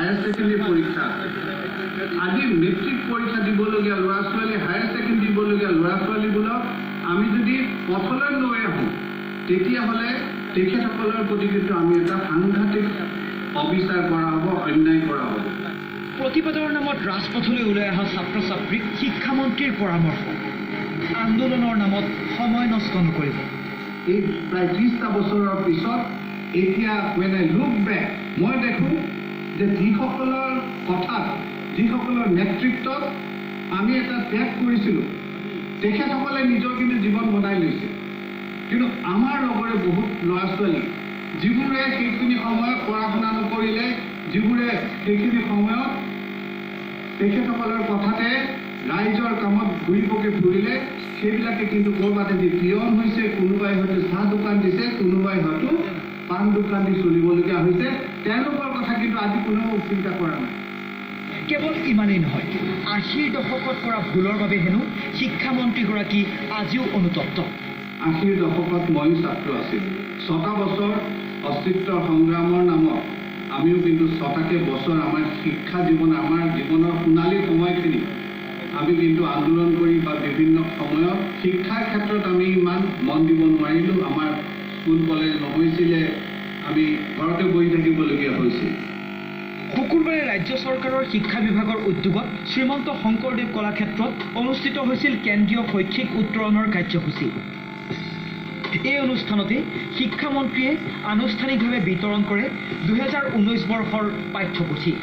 Higher secondary পৰীক্ষা আজি matric পৰীক্ষা দিবলগীয়া ল'ৰা ছোৱালী হায়াৰ ছেকেণ্ডেৰী দিবলগীয়া ল'ৰা ছোৱালীবোৰক আমি যদি পথলৈ লৈ আহোঁ তেতিয়াহ'লে তেখেতসকলৰ প্ৰতি কিন্তু আমি এটা সাংঘাতিক অবিচাৰ কৰা হ'ব, অন্যায় কৰা হ'ব। প্ৰতিবাদৰ নামত ৰাজপথলৈ ওলাই অহা ছাত্ৰ ছাত্ৰীক শিক্ষামন্ত্ৰীৰ পৰামৰ্শ, আন্দোলনৰ নামত সময় নষ্ট নকৰিব। এই প্ৰায় 30টা বছৰৰ পিছত এতিয়া when I look back, মই দেখোঁ যে যিসকলৰ কথাত যিসকলৰ নেতৃত্বত আমি এটা ত্যাগ কৰিছিলোঁ তেখেতসকলে নিজৰ কিন্তু জীৱন বনাই লৈছে, কিন্তু আমাৰ লগৰে বহুত ল'ৰা ছোৱালী যিবোৰে সেইখিনি সময়ত পঢ়া শুনা নকৰিলে, যিবোৰে সেইখিনি সময়ত তেখেতসকলৰ কথাতে ৰাইজৰ কামত ঘূৰি পকি ফুৰিলে, সেইবিলাকে কিন্তু ক'ৰবাতে যি পিয়ন হৈছে, কোনোবাই হয়তো চাহ দোকান দিছে, কোনোবাই হয়তো পাণ দোকান দি চলিবলগীয়া হৈছে, তেওঁলোকৰ কথা কিন্তু আজি কোনেও চিন্তা কৰা নাই। কেৱল ইমানেই নহয়, 80ৰ দশকত কৰা ভুলৰ বাবে হেনো শিক্ষামন্ত্ৰীগৰাকী আজিও অনুতপ্ত। 80ৰ দশকত ময়ো ছাত্ৰ আছিলোঁ। 6টা বছৰ অস্তিত্বৰ সংগ্ৰামৰ নামত আমিও কিন্তু 6টাকে বছৰ আমাৰ শিক্ষা জীৱন, আমাৰ জীৱনৰ সোণালী সময়খিনি আমি কিন্তু আন্দোলন কৰি বা বিভিন্ন সময়ত শিক্ষাৰ ক্ষেত্ৰত আমি ইমান মন দিব নোৱাৰিলোঁ। আমাৰ স্কুল কলেজ নহৈছিলে, আমি ঘৰতে বহি থাকিবলগীয়া হৈছিল। শুকুৰবাৰে ৰাজ্য চৰকাৰৰ শিক্ষা বিভাগৰ উদ্যোগত শ্ৰীমন্ত শংকৰদেৱ কলাক্ষেত্ৰত অনুষ্ঠিত হৈছিল কেন্দ্ৰীয় শৈক্ষিক উত্তৰণৰ কাৰ্যসূচী। এই অনুষ্ঠানতে শিক্ষামন্ত্ৰীয়ে আনুষ্ঠানিকভাৱে বিতৰণ কৰে 2019 বৰ্ষৰ পাঠ্যপুথি।